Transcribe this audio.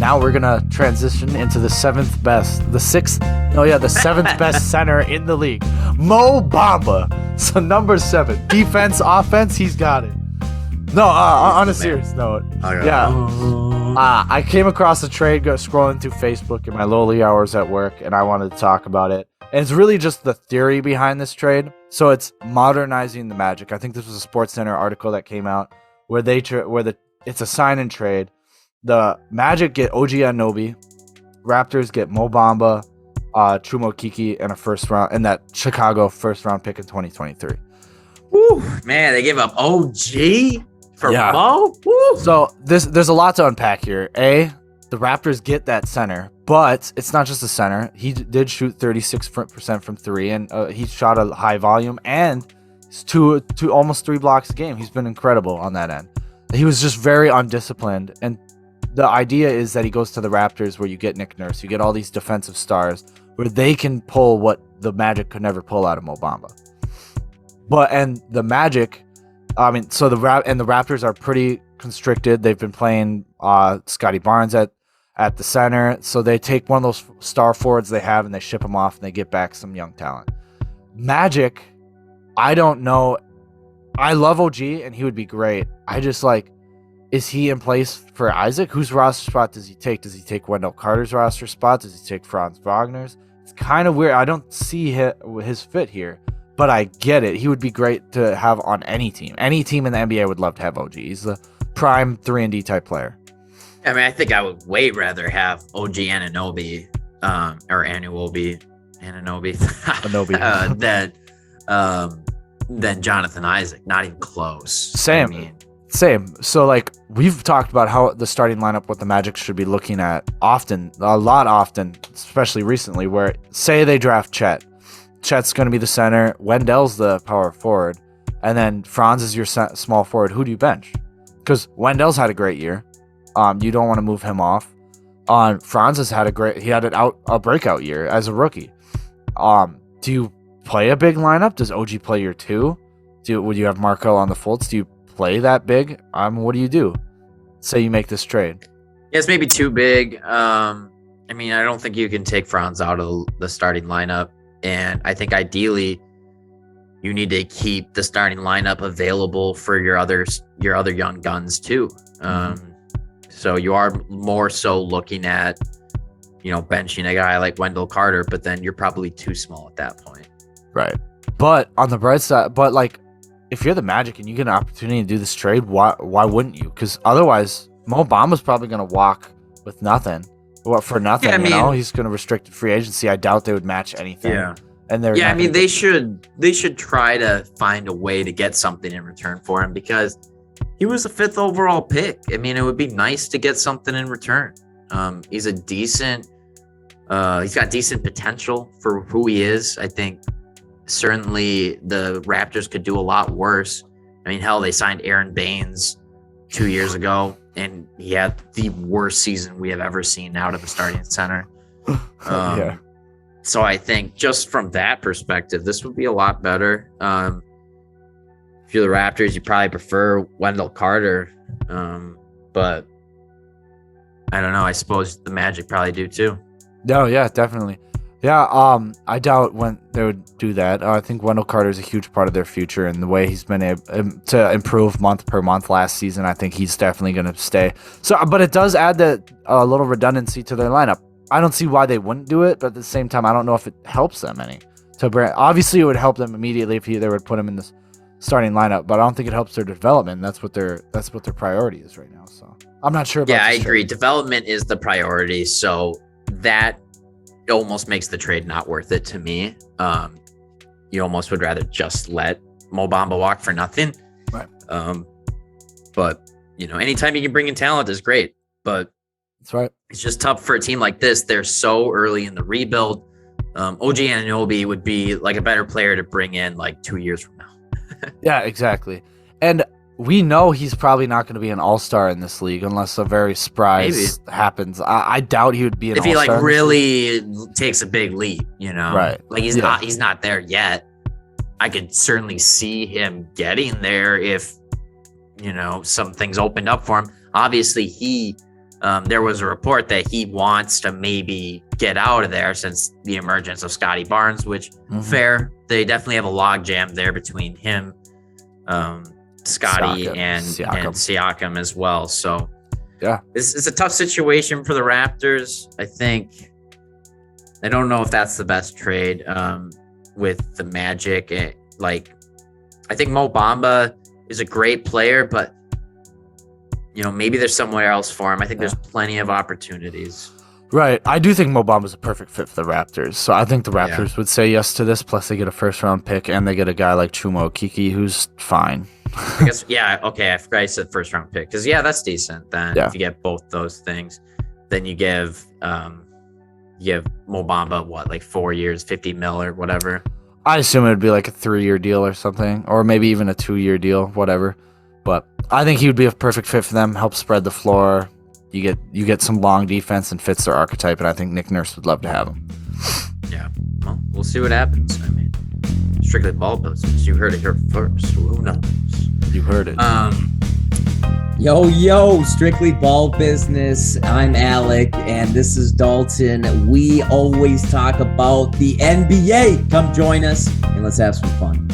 now we're gonna transition into the seventh best center in the league, Mo Bamba. So number 7, defense, offense, he's got it. No, on a serious note, I came across a trade scrolling through Facebook in my lowly hours at work, and I wanted to talk about it. And it's really just the theory behind this trade. So it's modernizing the Magic. I think this was a SportsCenter article that came out where it's a sign and trade. The Magic get OG Anuoby, Raptors get Mo Bamba, Trumo Kiki, and a first round, and that Chicago first round pick in 2023. Woo, man, they gave up OG for Mo. Woo. So there's a lot to unpack here. The Raptors get that center, but it's not just a center. He did shoot 36% from 3, and he shot a high volume, and it's two almost 3 blocks a game. He's been incredible on that end. He was just very undisciplined, and the idea is that he goes to the Raptors where you get Nick Nurse, you get all these defensive stars where they can pull what the Magic could never pull out of Mo Bamba. And the Magic, the Raptors are pretty constricted. They've been playing Scotty Barnes at the center, so they take one of those star forwards they have and they ship them off and they get back some young talent. Magic, I don't know. I love OG and he would be great. I just is he in place for Isaac? Whose roster spot does he take? Does he take Wendell Carter's roster spot? Does he take Franz Wagner's? It's kind of weird. I don't see his fit here, but I get it. He would be great to have on any team. Any team in the NBA would love to have OG. He's the prime 3-and-D type player. I mean, I think I would way rather have OG Anuoby, than Jonathan Isaac. Not even close. Same. So we've talked about how the starting lineup, what the Magic should be looking at a lot often, especially recently, where say they draft Chet. Chet's going to be the center. Wendell's the power forward. And then Franz is your small forward. Who do you bench? Because Wendell's had a great year. You don't want to move him off. Franz has had a breakout year as a rookie. Do you play a big lineup? Does OG play your 2? Would you have Marco on the Fultz? Do you play that big? What do you do? Say you make this trade. Yeah, it's maybe too big. I don't think you can take Franz out of the starting lineup. And I think ideally you need to keep the starting lineup available for your other young guns too. So you are more so looking at, benching a guy like Wendell Carter, but then you're probably too small at that point. Right. But on the bright side, if you're the Magic and you get an opportunity to do this trade, why wouldn't you? Because otherwise, Mo Bamba's probably going to walk with nothing. For nothing, yeah, he's going to restricted free agency. I doubt they would match anything. Yeah. And they should try to find a way to get something in return for him because he was a 5th overall pick. I mean, it would be nice to get something in return. He's he's got decent potential for who he is. I think certainly the Raptors could do a lot worse. I mean, hell, they signed Aaron Baines 2 years ago, and he had the worst season we have ever seen out of a starting center. Yeah. So I think just from that perspective, this would be a lot better. If you're the Raptors, you probably prefer Wendell Carter, but I don't know. I suppose the Magic probably do too. No, yeah, definitely. Yeah, I doubt when they would do that. I think Wendell Carter is a huge part of their future, and the way he's been able to improve month per month last season, I think he's definitely going to stay. So, but it does add a little redundancy to their lineup. I don't see why they wouldn't do it, but at the same time, I don't know if it helps them any. Obviously, it would help them immediately if they would put him in the starting lineup, but I don't think it helps their development. That's what their priority is right now. So I'm not sure about I agree. Development is the priority, so that almost makes the trade not worth it to me. You almost would rather just let Mo Bamba walk for nothing. Right. But anytime you can bring in talent is great. But that's right. It's just tough for a team like this. They're so early in the rebuild. OG Anuoby would be like a better player to bring in like 2 years from now. Yeah, exactly. And we know he's probably not going to be an all-star in this league unless a very surprise happens. I doubt he would be an all-star. If he really takes a big leap, Right. Like he's not there yet. I could certainly see him getting there if, some things opened up for him. Obviously he There was a report that he wants to maybe get out of there since the emergence of Scotty Barnes, which fair. They definitely have a log jam there between him, Scotty, and Siakam as well. So yeah, this is a tough situation for the Raptors. I don't know if that's the best trade with the Magic. I think Mo Bamba is a great player, but maybe there's somewhere else for him. I think there's plenty of opportunities. Right. I do think Mo Bamba is a perfect fit for the Raptors. So I think the Raptors would say yes to this. Plus, they get a first-round pick, and they get a guy like Chuma Okeke, who's fine. I guess, okay. I forgot I said first-round pick. Because, that's decent then. If you get both those things. Then you give Mo Bamba, like 4 years, 50 mil or whatever? I assume it would be like a 3-year deal or something. Or maybe even a 2-year deal, whatever. But I think he would be a perfect fit for them, help spread the floor. You get some long defense and fits their archetype, and I think Nick Nurse would love to have him. Yeah. Well, we'll see what happens. I mean, strictly ball business. You heard it here first. Who knows? You heard it. Yo, strictly ball business. I'm Alec, and this is Dalton. We always talk about the NBA. Come join us, and let's have some fun.